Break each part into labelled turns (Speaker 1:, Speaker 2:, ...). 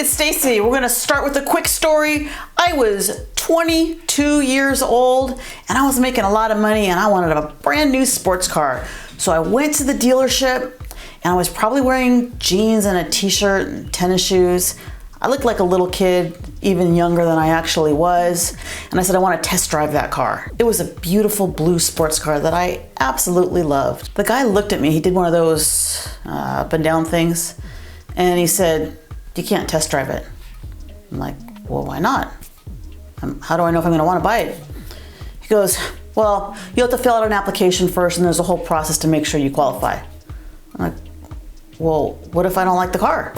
Speaker 1: it's Stacey. We're gonna start with a quick story. I was 22 years old and I was making a lot of money and I wanted a brand new sports car. So I went to the dealership and I was probably wearing jeans and a t-shirt and tennis shoes. I looked like a little kid, even younger than I actually was. And I said, I want to test drive that car. It was a beautiful blue sports car that I absolutely loved. The guy looked at me, he did one of those up and down things. And he said, you can't test drive it. I'm like, well, why not? How do I know if I'm gonna wanna buy it? He goes, well, you have to fill out an application first and there's a whole process to make sure you qualify. I'm like, well, what if I don't like the car?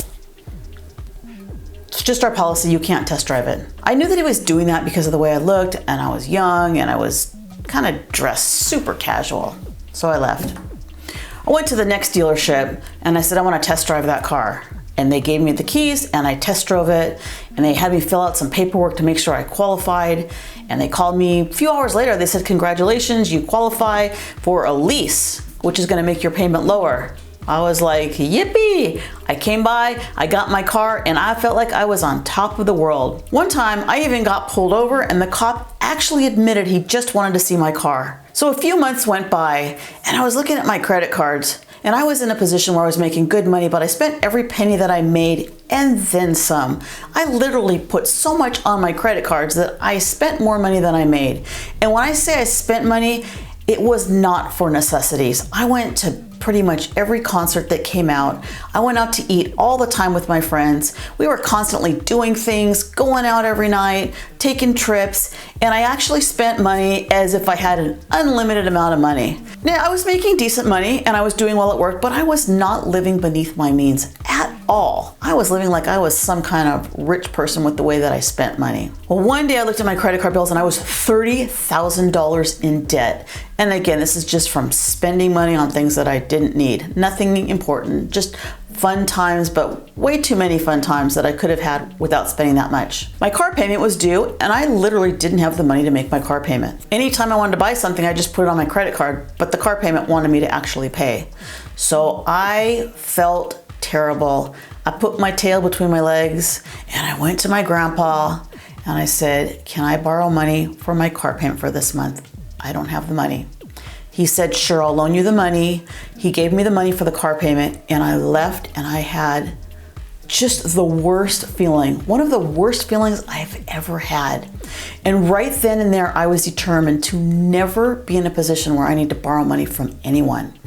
Speaker 1: It's just our policy, you can't test drive it. I knew that he was doing that because of the way I looked and I was young and I was kind of dressed super casual. So I left. I went to the next dealership and I said, I want to test drive that car. And they gave me the keys and I test drove it and they had me fill out some paperwork to make sure I qualified. And they called me a few hours later. They said, congratulations, you qualify for a lease, which is going to make your payment lower. I was like, yippee! I came by, I got my car, and I felt like I was on top of the world. One time, I even got pulled over and the cop actually admitted he just wanted to see my car. So a few months went by and I was looking at my credit cards and I was in a position where I was making good money, but I spent every penny that I made and then some. I literally put so much on my credit cards that I spent more money than I made. And when I say I spent money, it was not for necessities. I went to pretty much every concert that came out. I went out to eat all the time with my friends. We were constantly doing things, going out every night, taking trips, and I actually spent money as if I had an unlimited amount of money. Now, I was making decent money and I was doing well at work, but I was not living beneath my means at all. I was living like I was some kind of rich person with the way that I spent money. Well, one day I looked at my credit card bills and I was $30,000 in debt. And again, this is just from spending money on things that I didn't need. Nothing important, just fun times, but way too many fun times that I could have had without spending that much. My car payment was due and I literally didn't have the money to make my car payment. Anytime I wanted to buy something, I just put it on my credit card, but the car payment wanted me to actually pay. So I felt terrible. I put my tail between my legs and I went to my grandpa and I said, can I borrow money for my car payment for this month? I don't have the money. He said, sure, I'll loan you the money. He gave me the money for the car payment and I left and I had just the worst feeling, one of the worst feelings I've ever had. And right then and there, I was determined to never be in a position where I need to borrow money from anyone.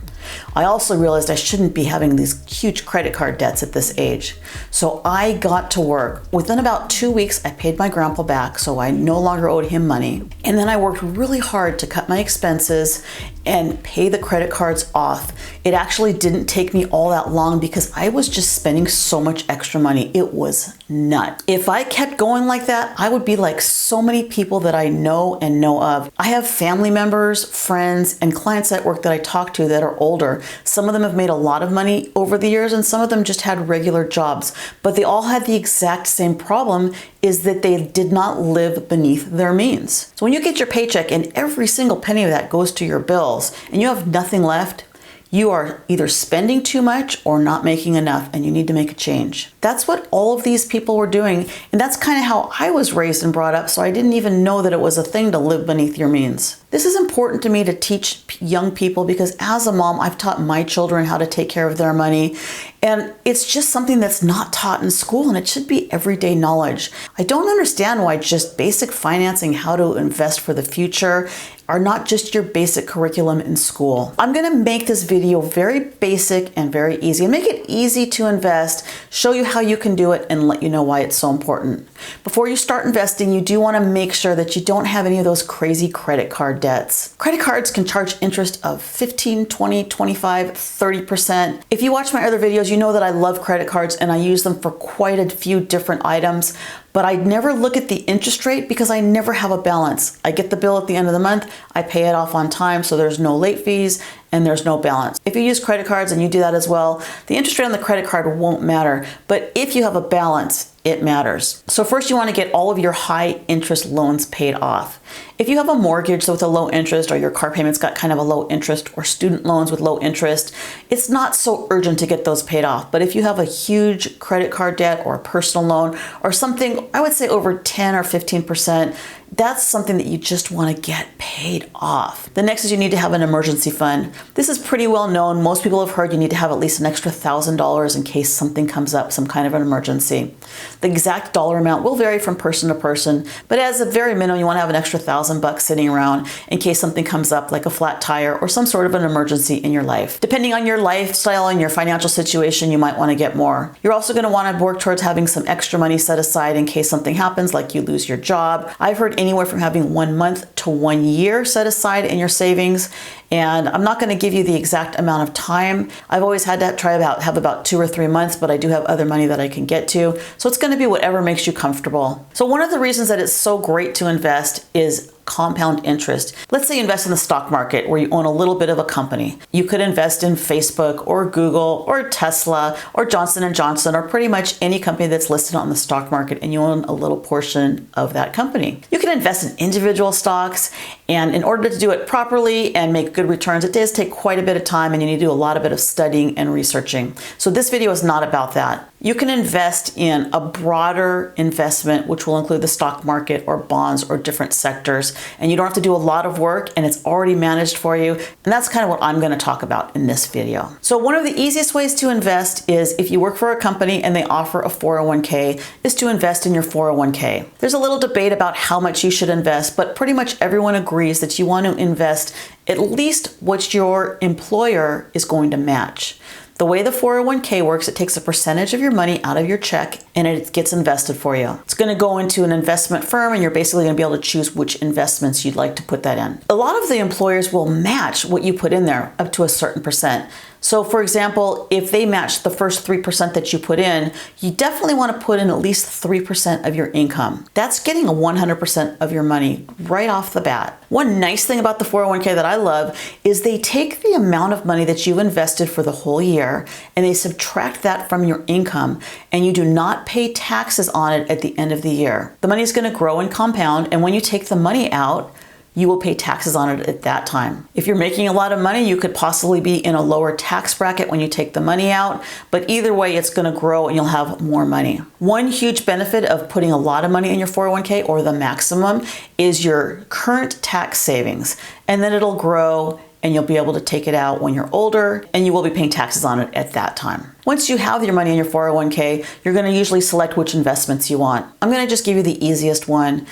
Speaker 1: I also realized I shouldn't be having these huge credit card debts at this age. So I got to work. Within about 2 weeks, I paid my grandpa back, so I no longer owed him money. And then I worked really hard to cut my expenses and pay the credit cards off. It actually didn't take me all that long because I was just spending so much extra money. It was nuts. If I kept going like that, I would be like so many people that I know and know of. I have family members, friends, and clients at work that I talk to that are older. Some of them have made a lot of money over the years and some of them just had regular jobs, but they all had the exact same problem, is that they did not live beneath their means. So when you get your paycheck and every single penny of that goes to your bills and you have nothing left, you are either spending too much or not making enough and you need to make a change. That's what all of these people were doing. And that's kind of how I was raised and brought up. So I didn't even know that it was a thing to live beneath your means. This is important to me to teach young people because as a mom, I've taught my children how to take care of their money. And it's just something that's not taught in school and it should be everyday knowledge. I don't understand why just basic financing, how to invest for the future, are not just your basic curriculum in school. I'm gonna make this video very basic and very easy and make it easy to invest, show you how you can do it and let you know why it's so important. Before you start investing, you do wanna make sure that you don't have any of those crazy credit card debts. Credit cards can charge interest of 15, 20, 25, 30%. If you watch my other videos, you know that I love credit cards and I use them for quite a few different items. But I never look at the interest rate because I never have a balance. I get the bill at the end of the month, I pay it off on time so there's no late fees, and there's no balance. If you use credit cards and you do that as well, the interest rate on the credit card won't matter. But if you have a balance, it matters. So first you want to get all of your high interest loans paid off. If you have a mortgage with a low interest, or your car payment's got kind of a low interest, or student loans with low interest, it's not so urgent to get those paid off. But if you have a huge credit card debt or a personal loan or something, I would say over 10 or 15%, that's something that you just want to get paid off. The next is you need to have an emergency fund. This is pretty well known. Most people have heard you need to have at least an extra $1,000 in case something comes up, some kind of an emergency. The exact dollar amount will vary from person to person, but as a very minimum, you want to have an extra $1,000 sitting around in case something comes up like a flat tire or some sort of an emergency in your life. Depending on your lifestyle and your financial situation, you might want to get more. You're also going to want to work towards having some extra money set aside in case something happens, like you lose your job. I've heard anywhere from having 1 month to 1 year set aside in your savings. And I'm not going to give you the exact amount of time. I've always had to have about 2 or 3 months, but I do have other money that I can get to. So it's going to be whatever makes you comfortable. So one of the reasons that it's so great to invest is compound interest. Let's say you invest in the stock market where you own a little bit of a company. You could invest in Facebook or Google or Tesla or Johnson & Johnson or pretty much any company that's listed on the stock market, and you own a little portion of that company. You can invest in individual stocks, and in order to do it properly and make good returns, it does take quite a bit of time, and you need to do a bit of studying and researching. So this video is not about that. You can invest in a broader investment, which will include the stock market or bonds or different sectors, and you don't have to do a lot of work, and it's already managed for you. And that's kind of what I'm going to talk about in this video. So one of the easiest ways to invest is if you work for a company and they offer a 401k, is to invest in your 401k. There's a little debate about how much you should invest, but pretty much everyone agrees that you want to invest at least what your employer is going to match. The way the 401k works, it takes a percentage of your money out of your check and it gets invested for you. It's going to go into an investment firm, and you're basically going to be able to choose which investments you'd like to put that in. A lot of the employers will match what you put in there up to a certain percent. So for example, if they match the first 3% that you put in, you definitely want to put in at least 3% of your income. That's getting a 100% of your money right off the bat. One nice thing about the 401k that I love is they take the amount of money that you've invested for the whole year and they subtract that from your income, and you do not pay taxes on it at the end of the year. The money is going to grow and compound, and when you take the money out, you will pay taxes on it at that time. If you're making a lot of money, you could possibly be in a lower tax bracket when you take the money out, but either way, it's gonna grow and you'll have more money. One huge benefit of putting a lot of money in your 401k, or the maximum, is your current tax savings. And then it'll grow and you'll be able to take it out when you're older, and you will be paying taxes on it at that time. Once you have your money in your 401k, you're gonna usually select which investments you want. I'm gonna just give you the easiest one.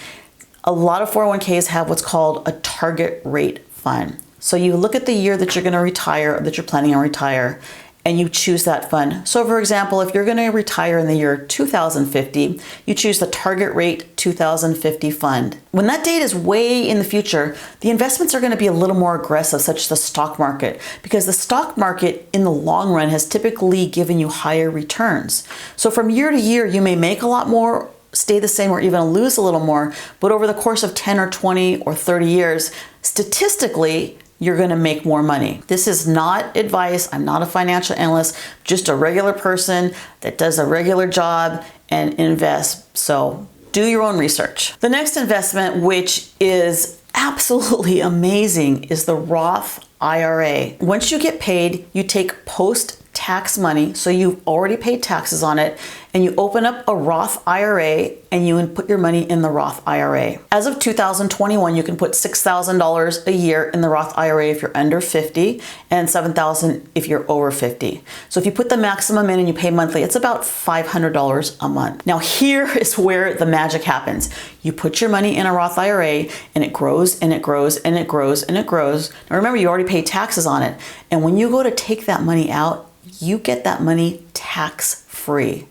Speaker 1: A lot of 401ks have what's called a target rate fund. So you look at the year that you're going to retire, that you're planning on retire, and you choose that fund. So for example, if you're going to retire in the year 2050, you choose the target rate 2050 fund. When that date is way in the future, the investments are going to be a little more aggressive, such as the stock market, because the stock market in the long run has typically given you higher returns. So from year to year, you may make a lot more, stay the same, or even lose a little more, but over the course of 10 or 20 or 30 years, statistically, you're going to make more money. This is not advice. I'm not a financial analyst, just a regular person that does a regular job and invests. So do your own research. The next investment, which is absolutely amazing, is the Roth IRA. Once you get paid, you take post-tax money, so you've already paid taxes on it, and you open up a Roth IRA and you put your money in the Roth IRA. As of 2021, you can put $6,000 a year in the Roth IRA if you're under 50, and $7,000 if you're over 50. So if you put the maximum in and you pay monthly, it's about $500 a month. Now here is where the magic happens. You put your money in a Roth IRA and it grows and it grows and it grows and it grows. Now remember, you already paid taxes on it. And when you go to take that money out, you get that money tax-free.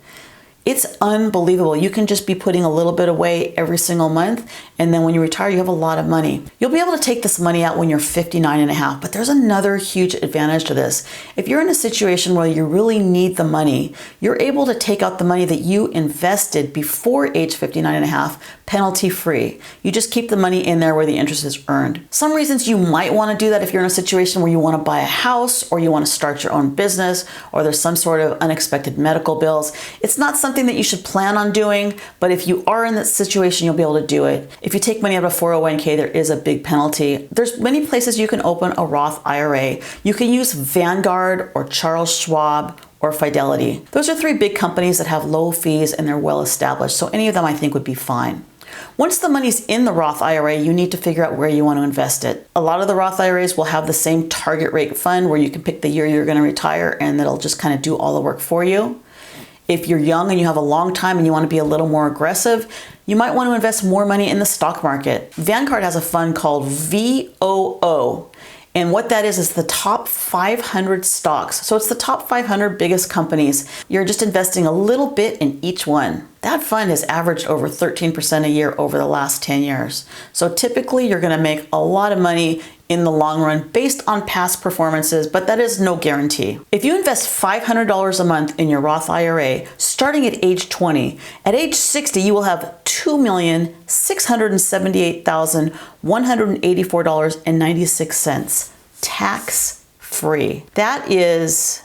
Speaker 1: It's unbelievable. You can just be putting a little bit away every single month, and then when you retire, you have a lot of money. You'll be able to take this money out when you're 59 and a half, but there's another huge advantage to this. If you're in a situation where you really need the money, you're able to take out the money that you invested before age 59 and a half, penalty free. You just keep the money in there where the interest is earned. Some reasons you might want to do that if you're in a situation where you want to buy a house, or you want to start your own business, or there's some sort of unexpected medical bills. It's not something that you should plan on doing, but if you are in that situation, you'll be able to do it. If you take money out of a 401k, there is a big penalty. There's many places you can open a Roth IRA. You can use Vanguard or Charles Schwab or Fidelity. Those are 3 big companies that have low fees and they're well established, so any of them I think would be fine. Once the money's in the Roth IRA, you need to figure out where you want to invest it. A lot of the Roth IRAs will have the same target rate fund where you can pick the year you're going to retire, and that'll just kind of do all the work for you. If you're young and you have a long time and you want to be a little more aggressive, you might want to invest more money in the stock market. Vanguard has a fund called VOO. And what that is the top 500 stocks. So it's the top 500 biggest companies. You're just investing a little bit in each one. That fund has averaged over 13% a year over the last 10 years. So typically you're going to make a lot of money in the long run based on past performances, but that is no guarantee. If you invest $500 a month in your Roth IRA, starting at age 20, at age 60, you will have $2,678,184.96 tax-free. That is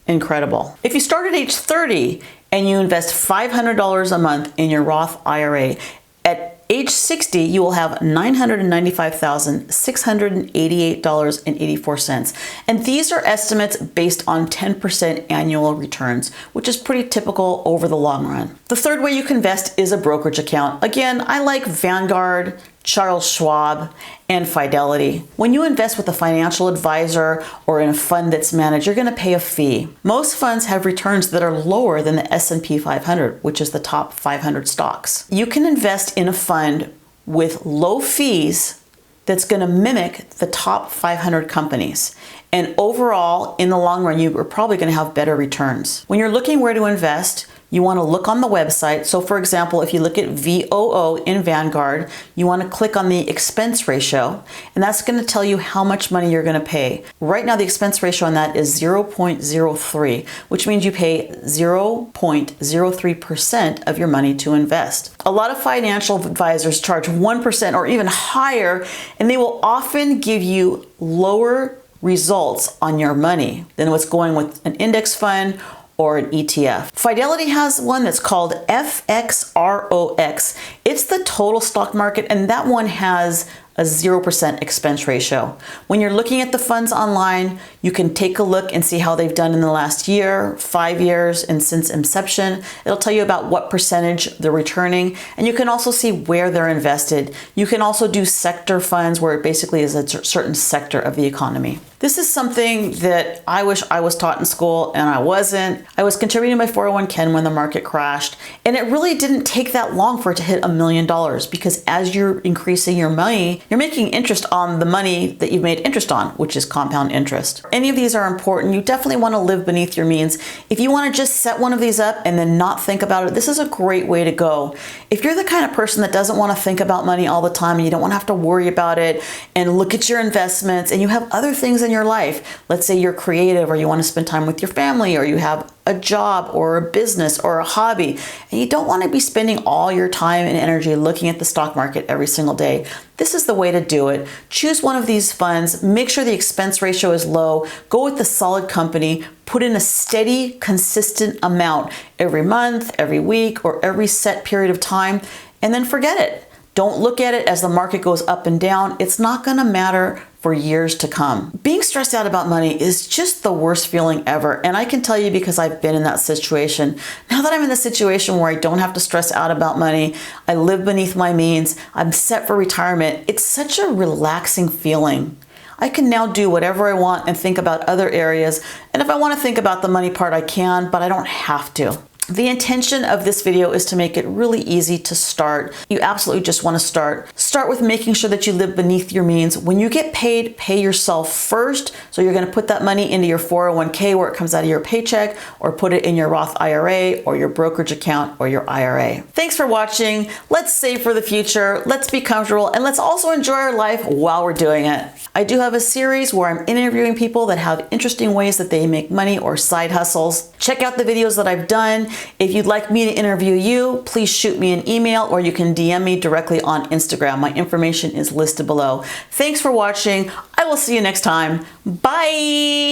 Speaker 1: incredible. If you start at age 30 and you invest $500 a month in your Roth IRA, at age 60, you will have $995,688.84. And these are estimates based on 10% annual returns, which is pretty typical over the long run. The third way you can invest is a brokerage account. Again, I like Vanguard, Charles Schwab, and Fidelity. When you invest with a financial advisor or in a fund that's managed, you're going to pay a fee. Most funds have returns that are lower than the S&P 500, which is the top 500 stocks. You can invest in a fund with low fees that's going to mimic the top 500 companies. And overall, in the long run, you are probably going to have better returns. When you're looking where to invest, you want to look on the website. So for example, if you look at VOO in Vanguard, you want to click on the expense ratio, and that's going to tell you how much money you're going to pay. Right now, the expense ratio on that is 0.03, which means you pay 0.03% of your money to invest. A lot of financial advisors charge 1% or even higher, and they will often give you lower results on your money than what's going with an index fund or an ETF. Fidelity has one that's called FXROX. It's the total stock market, and that one has a 0% expense ratio. When you're looking at the funds online, you can take a look and see how they've done in the last year, 5 years, and since inception. It'll tell you about what percentage they're returning, and you can also see where they're invested. You can also do sector funds where it basically is a certain sector of the economy. This is something that I wish I was taught in school, and I wasn't. I was contributing to my 401k when the market crashed, and it really didn't take that long for it to hit $1 million, because as you're increasing your money, you're making interest on the money that you've made interest on, which is compound interest. Any of these are important. You definitely want to live beneath your means. If you want to just set one of these up and then not think about it, this is a great way to go. If you're the kind of person that doesn't want to think about money all the time, and you don't want to have to worry about it and look at your investments, and you have other things in your life, let's say you're creative, or you want to spend time with your family, or you have a job or a business or a hobby, and you don't want to be spending all your time and energy looking at the stock market every single day, this is the way to do it. Choose one of these funds, make sure the expense ratio is low, go with the solid company, put in a steady, consistent amount every month, every week, or every set period of time, and then forget it. Don't look at it as the market goes up and down. It's not going to matter for years to come. Being stressed out about money is just the worst feeling ever. And I can tell you because I've been in that situation. Now that I'm in the situation where I don't have to stress out about money, I live beneath my means, I'm set for retirement, it's such a relaxing feeling. I can now do whatever I want and think about other areas. And if I want to think about the money part, I can, but I don't have to. The intention of this video is to make it really easy to start. You absolutely just want to start. Start with making sure that you live beneath your means. When you get paid, pay yourself first. So you're going to put that money into your 401k where it comes out of your paycheck, or put it in your Roth IRA or your brokerage account or your IRA. Thanks for watching. Let's save for the future. Let's be comfortable, and let's also enjoy our life while we're doing it. I do have a series where I'm interviewing people that have interesting ways that they make money or side hustles. Check out the videos that I've done. If you'd like me to interview you, please shoot me an email, or you can DM me directly on Instagram. My information is listed below. Thanks for watching. I will see you next time. Bye.